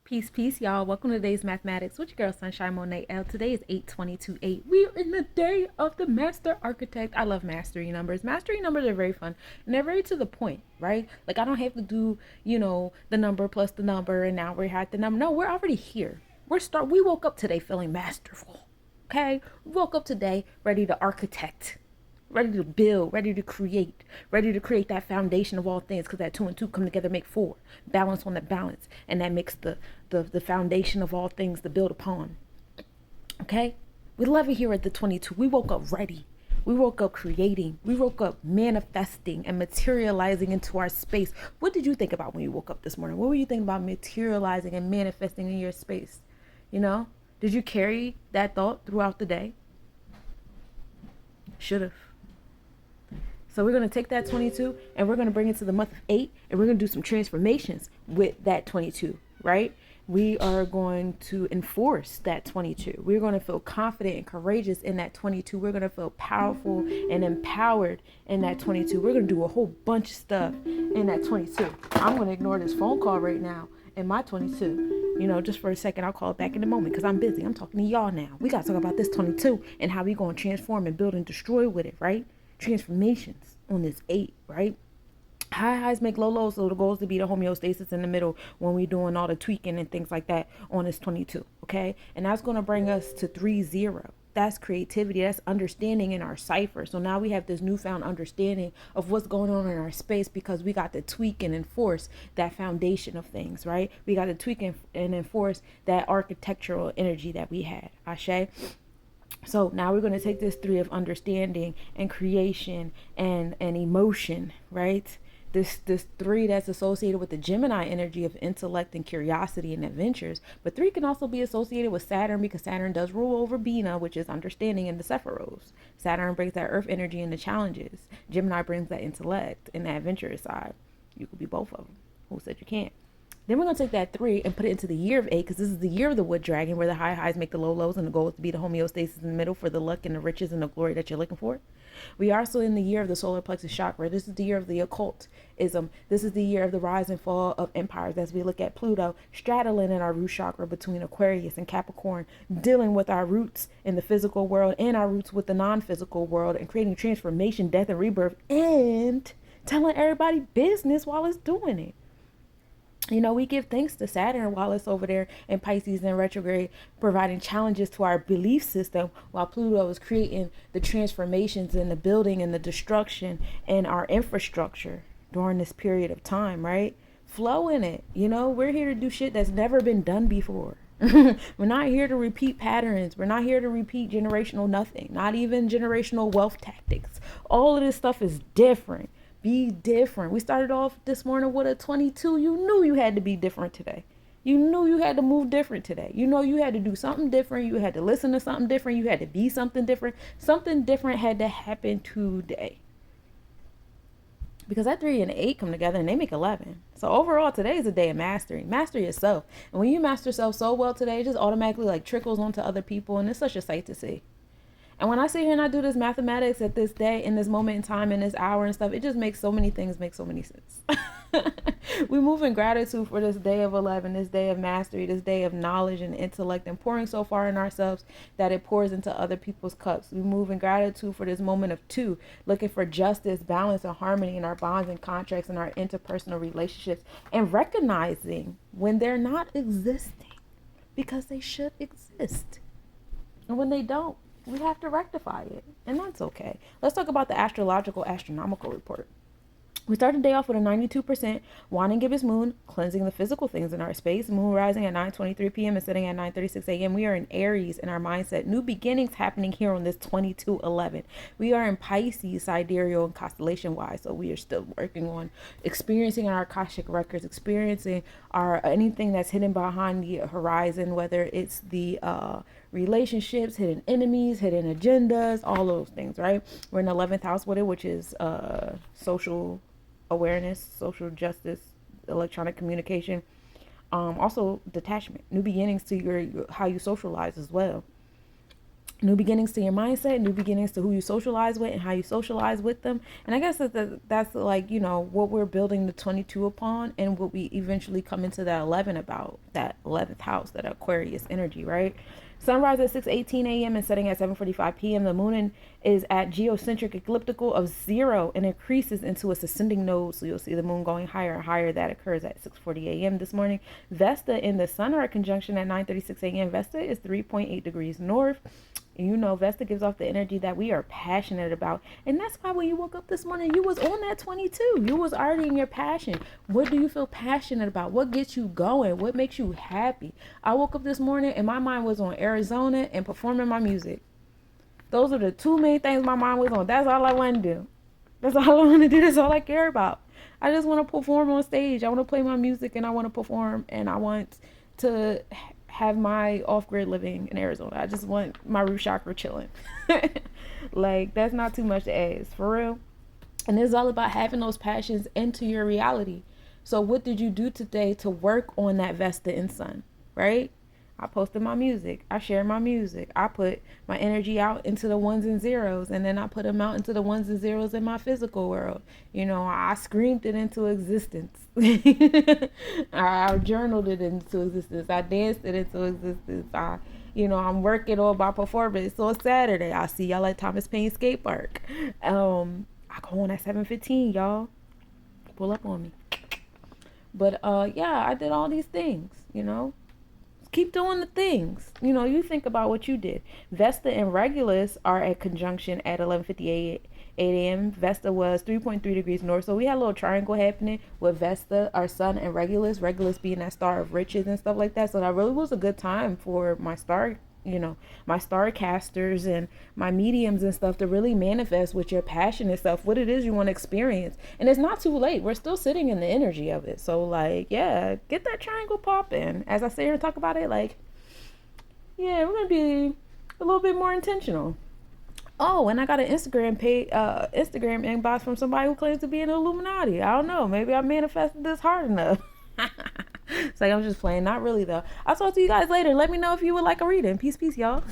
Peace, peace, y'all. Welcome to today's mathematics with your girl Sunshine Monet L. Today is 8/22/8. We are in the day of the master architect. I love mastery numbers. Mastery numbers are very fun and they're very to the point, right? Like I don't have to do, the number plus the number and now we're at the number. No, we're already here. We woke up today feeling masterful. Okay? We woke up today ready to architect, ready to build, ready to create that foundation of all things, because that two and two come together make four. Balance on the balance, and that makes the foundation of all things to build upon. Okay? We love it here at the 22. We woke up ready. We woke up creating. We woke up manifesting and materializing into our space. What did you think about when you woke up this morning? What were you thinking about materializing and manifesting in your space? Did you carry that thought throughout the day? Should have. So we're going to take that 22 and we're going to bring it to the month of 8, and we're going to do some transformations with that 22, right? We are going to enforce that 22. We're going to feel confident and courageous in that 22. We're going to feel powerful and empowered in that 22. We're going to do a whole bunch of stuff in that 22. I'm going to ignore this phone call right now in my 22. Just for a second, I'll call it back in a moment because I'm busy. I'm talking to y'all now. We got to talk about this 22 and how we going to transform and build and destroy with it, right? Transformations on this 8, right? High highs make low lows, so the goal is to be the homeostasis in the middle when we're doing all the tweaking and things like that on this 22, okay? And that's going to bring us to 3-0. That's creativity. That's understanding in our cipher. So now we have this newfound understanding of what's going on in our space because we got to tweak and enforce that foundation of things, right? We got to tweak and enforce that architectural energy that we had. Ashe? So now we're going to take this 3 of understanding and creation and emotion, right? This 3 that's associated with the Gemini energy of intellect and curiosity and adventures. But 3 can also be associated with Saturn because Saturn does rule over Bina, which is understanding in the Sephiros. Saturn brings that earth energy and the challenges. Gemini brings that intellect and that adventurous side. You could be both of them. Who said you can't? Then we're going to take that 3 and put it into the year of 8, because this is the year of the wood dragon, where the high highs make the low lows, and the goal is to be the homeostasis in the middle for the luck and the riches and the glory that you're looking for. We are also in the year of the solar plexus chakra. This is the year of the occultism. This is the year of the rise and fall of empires as we look at Pluto straddling in our root chakra between Aquarius and Capricorn, dealing with our roots in the physical world and our roots with the non-physical world, and creating transformation, death, and rebirth, and telling everybody business while it's doing it. We give thanks to Saturn while it's over there in Pisces in retrograde, providing challenges to our belief system, while Pluto is creating the transformations and the building and the destruction in our infrastructure during this period of time, right? Flow in it. We're here to do shit that's never been done before. We're not here to repeat patterns. We're not here to repeat generational nothing, not even generational wealth tactics. All of this stuff is different. Be different. We started off this morning with a 22. You knew you had to be different today. You knew you had to move different today. You had to do something different. You had to listen to something different. You had to be something different. Something different had to happen today. Because that 3 and 8 come together and they make 11. So overall, today is a day of mastery. Master yourself. And when you master yourself so well today, it just automatically trickles onto other people. And it's such a sight to see. And when I sit here and I do this mathematics at this day, in this moment in time, in this hour and stuff, it just makes so many things make so many sense. We move in gratitude for this day of 11, this day of mastery, this day of knowledge and intellect, and pouring so far in ourselves that it pours into other people's cups. We move in gratitude for this moment of 2, looking for justice, balance, and harmony in our bonds and contracts and our interpersonal relationships, and recognizing when they're not existing because they should exist. And when they don't, we have to rectify it, and that's okay. Let's talk about the astronomical report. We start the day off with a 92% waning gibbous moon, cleansing the physical things in our space. Moon rising at 9:23 p.m. and setting at 9:36 a.m. We are in Aries in our mindset. New beginnings happening here on this 22/11. We are in Pisces, sidereal and constellation-wise, so we are still working on experiencing our Akashic records, experiencing our anything that's hidden behind the horizon, whether it's the relationships, hidden enemies, hidden agendas, all those things, right? We're in the 11th house with it, which is social awareness, social justice, electronic communication, also detachment, new beginnings to your how you socialize as well. New beginnings to your mindset, new beginnings to who you socialize with and how you socialize with them. And I guess that's like, you know, what we're building the 22 upon, and what we eventually come into that 11 about, that 11th house, that Aquarius energy, right? Sunrise at 6:18 a.m. and setting at 7:45 p.m. The moon is at geocentric ecliptical of 0 and increases into its ascending node. So you'll see the moon going higher and higher. That occurs at 6:40 a.m. this morning. Vesta and the sun are at conjunction at 9:36 a.m. Vesta is 3.8 degrees north. And you know, Vesta gives off the energy that we are passionate about. And that's why when you woke up this morning, you was on that 22. You was already in your passion. What do you feel passionate about? What gets you going? What makes you happy? I woke up this morning and my mind was on Arizona and performing my music. Those are the two main things my mind was on. That's all I want to do. That's all I want to do. That's all I care about. I just want to perform on stage. I want to play my music and I want to perform, and I want to have my off-grid living in Arizona. I just want my root chakra chilling. Like, that's not too much to ask, for real. And it's all about having those passions into your reality. So what did you do today to work on that Vesta and sun, right? I posted my music. I shared my music. I put my energy out into the ones and zeros, and then I put them out into the ones and zeros in my physical world. You know, I screamed it into existence. I journaled it into existence. I danced it into existence. I'm working on my performance on Saturday. I'll see y'all at Thomas Paine Skate Park. I go on at 7:15, y'all. Pull up on me. But yeah, I did all these things, you know. Keep doing the things. You know, you think about what you did. Vesta and Regulus are at conjunction at 11:58 a.m. Vesta was 3.3 degrees north. So we had a little triangle happening with Vesta, our sun, and Regulus. Regulus being that star of riches and stuff like that. So that really was a good time for my star, my star casters and my mediums and stuff to really manifest with your passion and stuff, what it is you want to experience. And it's not too late. We're still sitting in the energy of it. So like, yeah, get that triangle popping. As I sit here and talk about it, like, yeah, we're going to be a little bit more intentional. Oh, and I got an Instagram inbox from somebody who claims to be an Illuminati. I don't know. Maybe I manifested this hard enough. It's like, I'm just playing. Not really, though. I'll talk to you guys later. Let me know if you would like a reading. Peace, y'all.